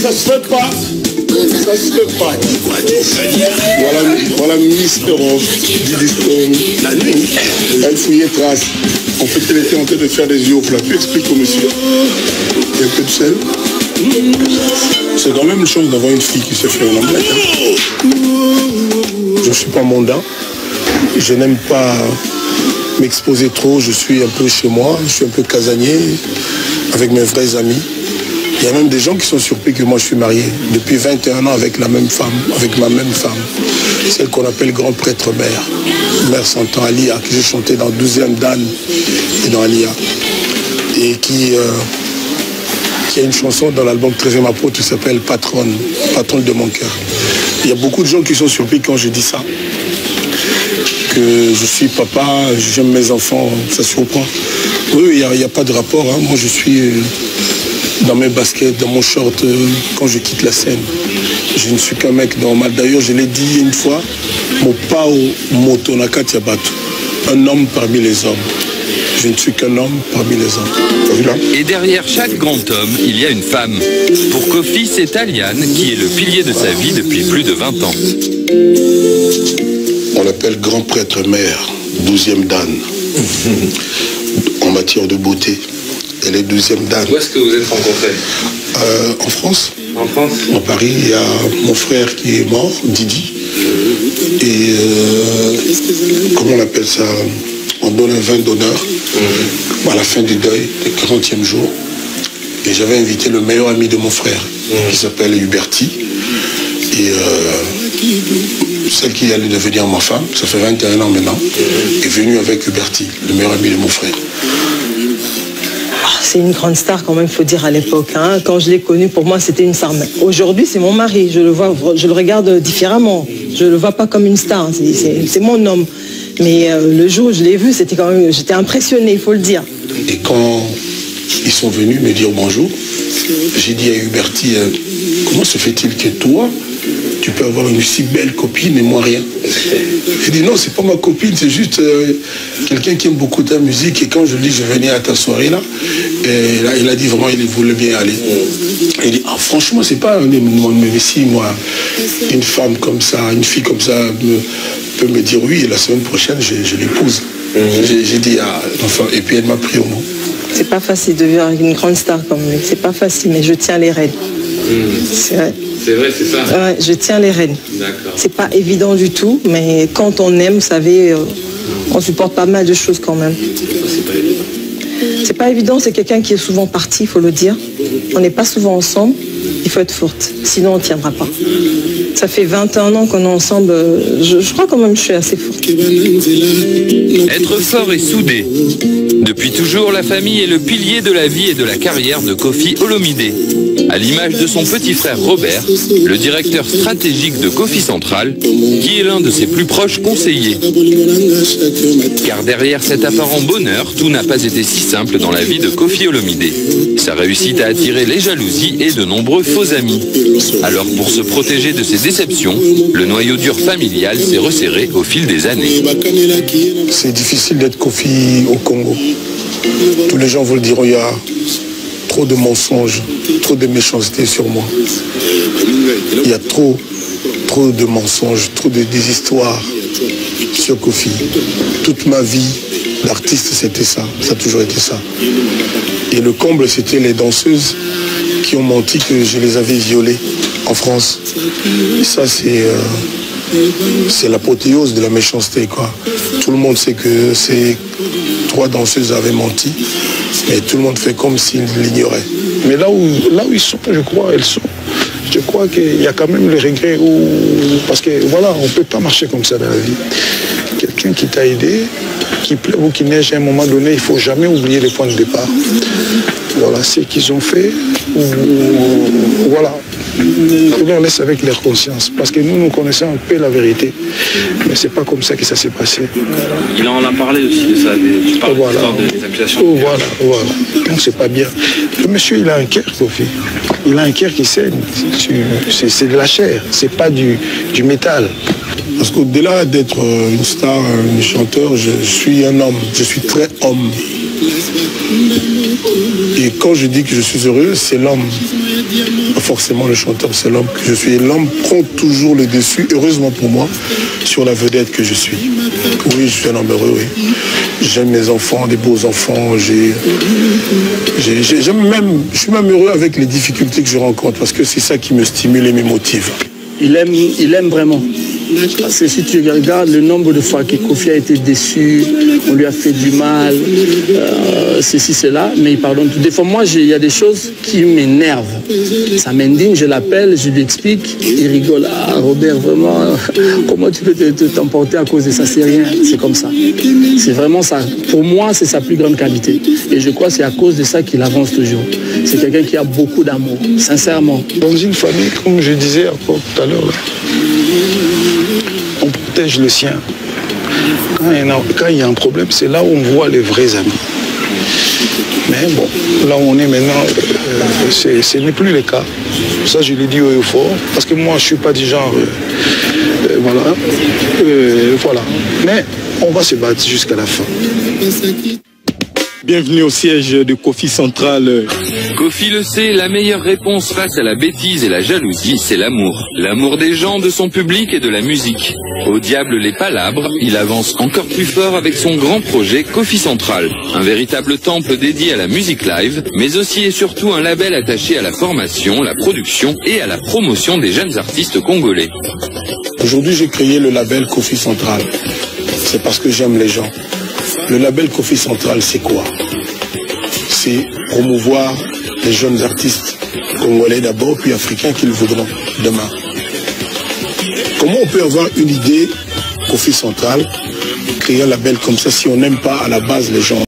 Ça se fait pas. Ça se fait pas. Voilà Miss Europe. Elle fouillait trace. En fait, elle était en train de faire des yeux au plat. Tu expliques au monsieur. Il y a un peu de sel. C'est quand même une chance d'avoir une fille qui se fait un omelette. Je ne suis pas mondain. Je n'aime pas m'exposer trop. Je suis un peu chez moi. Je suis un peu casanier avec mes vrais amis. Il y a même des gens qui sont surpris que moi je suis marié depuis 21 ans avec la même femme, avec ma même femme. Celle qu'on appelle grand prêtre mère. Mère s'entend Alia, que j'ai chanté dans 12e Dan et dans Alia. Et qui a une chanson dans l'album 13e apôtre qui s'appelle Patronne, patronne de mon cœur. Il y a beaucoup de gens qui sont surpris quand je dis ça. Que je suis papa, j'aime mes enfants, ça surprend. Oui, il n'y a pas de rapport. Hein. Moi je suis dans mes baskets, dans mon short, quand je quitte la scène. Je ne suis qu'un mec normal. D'ailleurs, je l'ai dit une fois, mon pao motonaka tiabatu, un homme parmi les hommes. Je ne suis qu'un homme parmi les hommes. Et derrière chaque grand homme, il y a une femme. Pour Kofi, c'est Aliane qui est le pilier de sa vie depuis plus de 20 ans. On l'appelle grand prêtre mère, 12e Dan, en matière de beauté. Elle est 12e Dan. Où est-ce que vous êtes rencontrés? En France. En France? En Paris, il y a mon frère qui est mort, Didi. Et comment on appelle ça? On donne un vin d'honneur à la fin du deuil, le 40e jour. Et j'avais invité le meilleur ami de mon frère, qui s'appelle Huberti. Et celle qui allait devenir ma femme, ça fait 21 ans maintenant, est venue avec Huberti, le meilleur ami de mon frère. C'est une grande star quand même, il faut dire, à l'époque. Hein. Quand je l'ai connu, pour moi, c'était une star. Aujourd'hui, c'est mon mari. Je le regarde différemment. Je ne le vois pas comme une star. C'est mon homme. Mais le jour où je l'ai vu, c'était quand même, j'étais impressionnée, il faut le dire. Et quand ils sont venus me dire bonjour, j'ai dit à Huberti, comment se fait-il que toi, tu peux avoir une si belle copine et moi rien? Il dit non, c'est pas ma copine, c'est juste quelqu'un qui aime beaucoup ta musique. Et quand je dis je venais à ta soirée là, et là il a dit vraiment il voulait bien aller. Et il dit ah, franchement c'est pas mais si moi une femme comme ça, une fille comme ça peut me dire oui et la semaine prochaine je l'épouse. J'ai dit ah, enfin, et puis elle m'a pris au mot. C'est pas facile de vivre avec une grande star comme lui, c'est pas facile, mais je tiens les rênes. C'est vrai. C'est vrai, c'est ça? Ouais, je tiens les rênes. D'accord. C'est pas évident du tout, mais quand on aime, vous savez, on supporte pas mal de choses quand même. C'est pas évident. C'est pas évident, c'est quelqu'un qui est souvent parti, il faut le dire. On n'est pas souvent ensemble, il faut être forte, sinon on ne tiendra pas. Ça fait 21 ans qu'on est ensemble, je crois quand même que je suis assez forte. Être fort et soudé. Depuis toujours, la famille est le pilier de la vie et de la carrière de Kofi Olomide. À l'image de son petit frère Robert, le directeur stratégique de Kofi Central, qui est l'un de ses plus proches conseillers. Car derrière cet apparent bonheur, tout n'a pas été si simple dans la vie de Kofi Olomide. Sa réussite a attiré les jalousies et de nombreux faux amis. Alors pour se protéger de ces déceptions, le noyau dur familial s'est resserré au fil des années. C'est difficile d'être Kofi au Congo. Tous les gens vous le diront, il y a trop de mensonges, trop de méchanceté sur moi. Il y a trop de mensonges, trop de déshistoires sur Kofi. Toute ma vie d'artiste, c'était ça. Ça a toujours été ça. Et le comble, c'était les danseuses qui ont menti que je les avais violées en France. Et ça, c'est l'apothéose de la méchanceté, quoi. Tout le monde sait que ces 3 danseuses avaient menti, mais tout le monde fait comme s'ils l'ignoraient. Mais là où ils sont, je crois, elles sont. Je crois qu'il y a quand même le regret parce que voilà, on ne peut pas marcher comme ça dans la vie. Quelqu'un qui t'a aidé, qui pleuve ou qui neige à un moment donné, il ne faut jamais oublier les points de départ. Voilà, ce qu'ils ont fait, voilà. On leur laisse avec leur conscience, parce que nous connaissons un peu la vérité. Mais c'est pas comme ça que ça s'est passé. Il en a parlé aussi de ça, tu parles des accusations. Voilà. Donc c'est pas bien. Le monsieur, il a un cœur, Kofi. Il a un cœur qui saigne. C'est de la chair, c'est pas du métal. Parce qu'au-delà d'être une star, un chanteur, je suis un homme, je suis très homme. Et quand je dis que je suis heureux, c'est l'homme. Pas forcément le chanteur, c'est l'homme que je suis. Et l'homme prend toujours le dessus, heureusement pour moi, sur la vedette que je suis. Oui, je suis un homme heureux, oui. J'aime mes enfants, des beaux enfants. Je suis même heureux avec les difficultés que je rencontre, parce que c'est ça qui me stimule et me motive. Il aime vraiment. Parce que si tu regardes le nombre de fois que Kofi a été déçu, on lui a fait du mal, ceci, cela, mais il pardonne tout. Des fois, moi, il y a des choses qui m'énervent. Ça m'indigne, je l'appelle, je lui explique, il rigole. Ah, Robert, vraiment, comment tu peux t'emporter à cause de ça? C'est rien, c'est comme ça. C'est vraiment ça. Pour moi, c'est sa plus grande qualité. Et je crois que c'est à cause de ça qu'il avance toujours. C'est quelqu'un qui a beaucoup d'amour, sincèrement. Dans une famille, comme je disais encore tout à l'heure, on protège le sien. Quand il y a un problème, c'est là où on voit les vrais amis. Mais bon, là où on est maintenant, ce n'est plus le cas. Ça, je l'ai dit haut et fort, parce que moi, je ne suis pas du genre... voilà. Mais on va se battre jusqu'à la fin. Bienvenue au siège de Kofi Central. Kofi le sait, la meilleure réponse face à la bêtise et la jalousie, c'est l'amour. L'amour des gens, de son public et de la musique. Au diable les palabres, il avance encore plus fort avec son grand projet Kofi Central. Un véritable temple dédié à la musique live, mais aussi et surtout un label attaché à la formation, la production et à la promotion des jeunes artistes congolais. Aujourd'hui, j'ai créé le label Kofi Central. C'est parce que j'aime les gens. Le label Kofi Central, c'est quoi? C'est promouvoir les jeunes artistes congolais d'abord, puis africains qu'ils voudront demain. Comment on peut avoir une idée Kofi Central, créer un label comme ça, si on n'aime pas à la base les gens?